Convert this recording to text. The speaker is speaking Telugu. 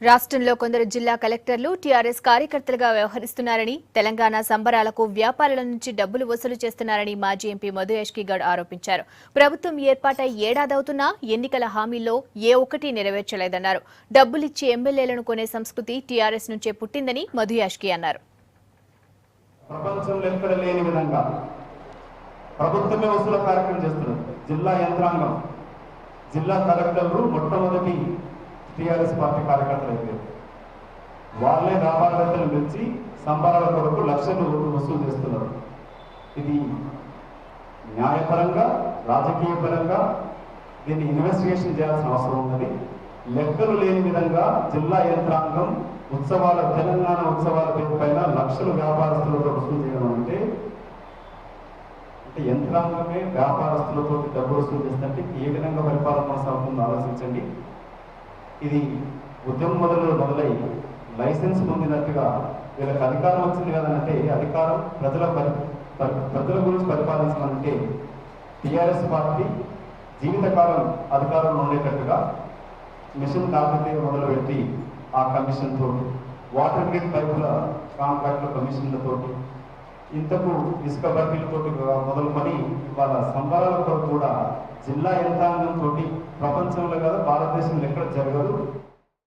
రాష్ట్రంలో కొందరు జిల్లా కలెక్టర్లు టీఆర్ఎస్ కార్యకర్తలుగా వ్యవహరిస్తున్నారని, తెలంగాణ సంబరాలకు వ్యాపారుల నుంచి డబ్బులు వసూలు చేస్తున్నారని మాజీ ఎంపీ మధు యాష్కి గౌడ్ ఆరోపించారు. ప్రభుత్వం ఏర్పాటై ఏడాదవుతున్నా ఎన్నికల హామీల్లో ఏ ఒక్కటి నెరవేర్చలేదన్నారు. డబ్బులిచ్చి ఎమ్మెల్యేలను కొనే సంస్కృతి టీఆర్ఎస్ నుంచే పుట్టిందని మధు యాష్కి అన్నారు. ప్రపంచంలో ఎక్కడ లేని విధంగా ప్రభుత్వమే వసూలు కార్యక్రమం చేస్తున్నారు. జిల్లా యంత్రాంగం, జిల్లా కలెక్టర్లు మొట్టమొదటి టీఆర్ఎస్ పార్టీ కార్యకర్తలు అయితే వాళ్ళే వ్యాపారవేత్తలు పిలిచి సంబరాల కొరకు లక్షలు వసూలు చేస్తున్నారు. ఇది న్యాయపరంగా, రాజకీయ పరంగా దీన్ని ఇన్వెస్టిగేషన్ చేయాల్సిన అవసరం ఉన్నది. లెక్కలు లేని విధంగా జిల్లా యంత్రాంగం ఉత్సవాల, తెలంగాణ ఉత్సవాల పేరుపైన లక్షలు వ్యాపారస్తులతో వసూలు చేయడం అంటే యంత్రాంగమే వ్యాపారస్తులతో డబ్బు వసూలు చేస్తుంటే ఏ విధంగా పరిపాలన కొనసాగుతుందో ఆలోచించండి. ఇది ఉద్యమం మొదలై లైసెన్స్ పొందినట్టుగా వీళ్ళకి అధికారం వచ్చింది కదంటే అధికారం ప్రజల గురించి పరిపాలించాలంటే టీఆర్ఎస్ పార్టీ జీవితకాలం అధికారంలో ఉండేటట్టుగా మిషన్ కాకతీయ మొదలుపెట్టి ఆ కమిషన్ తోటి, వాటర్ గ్రిడ్ పైపుల కాంట్రాక్టుల కమిషన్లతోటి, ఇంతకు ఇసుక బట్టీలతోటి మొదలుకొని వాళ్ళ సంబరాల కొరకు కూడా జిల్లా యంత్రాంగంతో ప్రపంచంలో కాదు భారతదేశంలో ఎక్కడ జరగదు.